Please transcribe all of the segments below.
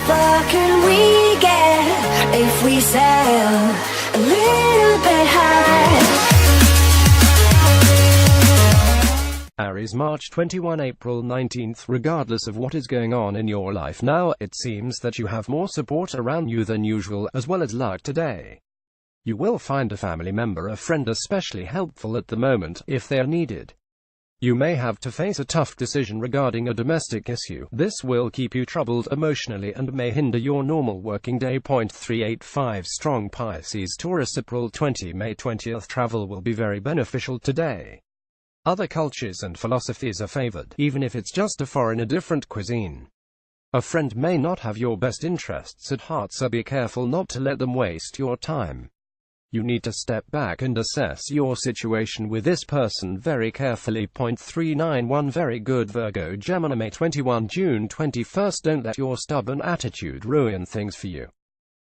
far can we get if we sail a little bit high? AriesMarch 21 April 19th. Regardless of what is going on in your life now, it seems that you have more support around you than usual, as well as luck today. You will find a family member or friend especially helpful at the moment, if they are needed. You may have to face a tough decision regarding a domestic issue. This will keep you troubled emotionally and may hinder your normal working day. 385 Strong Pisces Taurus April 20 May 20th. Travel will be very beneficial today. Other cultures and philosophies are favored, even if it's just a foreign or different cuisine. A friend may not have your best interests at heart, so be careful not to let them waste your time. You need to step back and assess your situation with this person very carefully. 391 Very good Virgo Gemini May 21 June 21st. Don't let your stubborn attitude ruin things for you.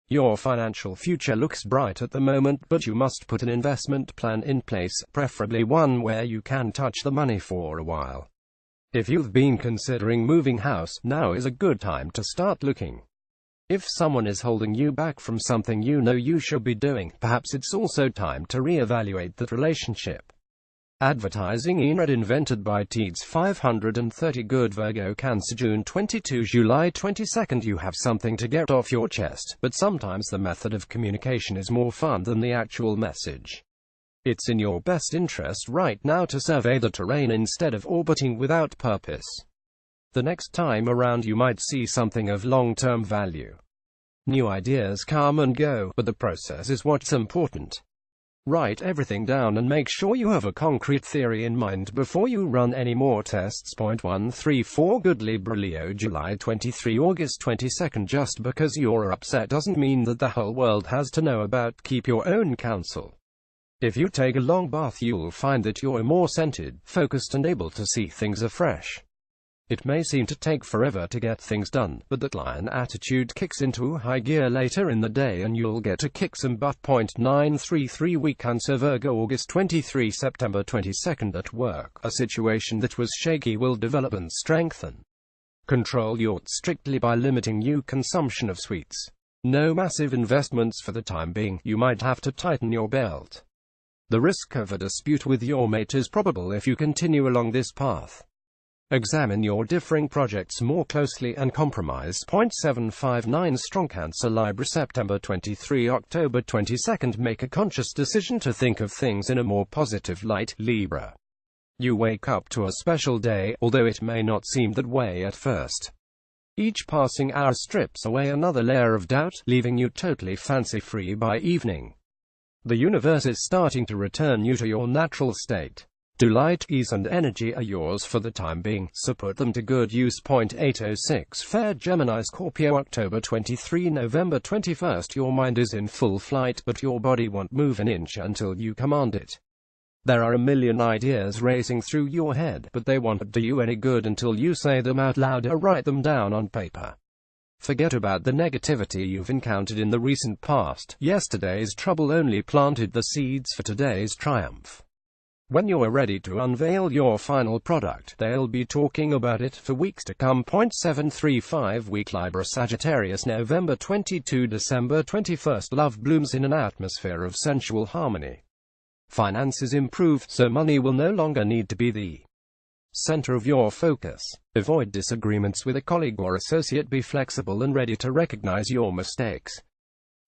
Your financial future looks bright at the moment, but you must put an investment plan in place, preferably one where you can touch the money for a while. If you've been considering moving house, now is a good time to start looking. If someone is holding you back from something you know you should be doing, perhaps it's also time to re-evaluate that relationship. Advertising Enred invented by Teeds 530 Good Virgo Cancer June 22 July 22nd. You have something to get off your chest, but sometimes the method of communication is more fun than the actual message. It's in your best interest right now to survey the terrain instead of orbiting without purpose. The next time around you might see something of long-term value. New ideas come and go, but the process is what's important. Write everything down and make sure you have a concrete theory in mind before you run any more tests. 134 Good Libra Leo July 23 August 22nd. Just because you're upset doesn't mean that the whole world has to know about. Keep your own counsel. If you take a long bath, you'll find that you're more centered, focused and able to see things afresh. It may seem to take forever to get things done, but that lion attitude kicks into high gear later in the day and you'll get to kick some butt. 933 Week Cancer Virgo August 23 September 22nd. At work, a situation that was shaky will develop and strengthen. Control your strictly by limiting your consumption of sweets. No massive investments for the time being. You might have to tighten your belt. The risk of a dispute with your mate is probable if you continue along this path. Examine your differing projects more closely and compromise. 759 Strong Cancer Libra September 23 October 22nd. Make a conscious decision to think of things in a more positive light, Libra. You wake up to a special day, although it may not seem that way at first. Each passing hour strips away another layer of doubt, leaving you totally fancy-free by evening. The universe is starting to return you to your natural state. Delight, ease and energy are yours for the time being, so put them to good use. 806 Fair Gemini Scorpio October 23 November 21st. Your mind is in full flight, but your body won't move an inch until you command it. There are a million ideas racing through your head, but they won't do you any good until you say them out loud or write them down on paper. Forget about the negativity you've encountered in the recent past. Yesterday's trouble only planted the seeds for today's triumph. When you're ready to unveil your final product, they'll be talking about it for weeks to come. 735 Week Libra Sagittarius November 22 December 21st. Love blooms in an atmosphere of sensual harmony. Finances improve, so money will no longer need to be the center of your focus. Avoid disagreements with a colleague or associate. Be flexible and ready to recognize your mistakes.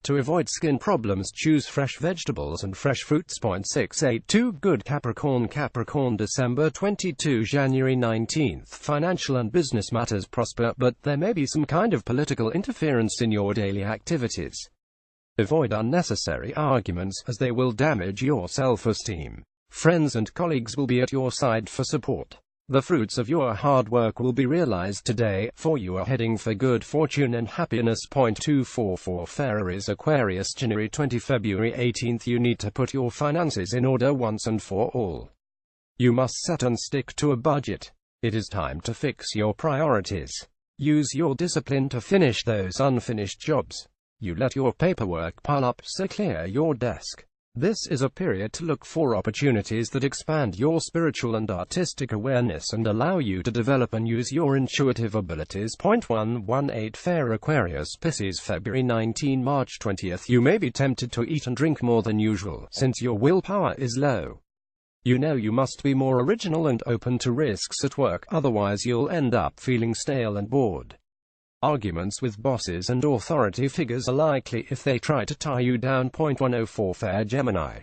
To avoid skin problems, choose fresh vegetables and fresh fruits. 682 Good Capricorn December 22 January 19th. Financial and business matters prosper, but there may be some kind of political interference in your daily activities. Avoid unnecessary arguments, as they will damage your self-esteem. Friends and colleagues will be at your side for support. The fruits of your hard work will be realized today, for you are heading for good fortune and happiness. 244 Fair is Aquarius January 20 February 18th. You need to put your finances in order once and for all. You must set and stick to a budget. It is time to fix your priorities. Use your discipline to finish those unfinished jobs. You let your paperwork pile up, so clear your desk. This is a period to look for opportunities that expand your spiritual and artistic awareness and allow you to develop and use your intuitive abilities. 118 Fair Aquarius Pisces February 19 March 20th. You may be tempted to eat and drink more than usual, since your willpower is low. You know you must be more original and open to risks at work, otherwise you'll end up feeling stale and bored. Arguments with bosses and authority figures are likely if they try to tie you down. 104 Fair Gemini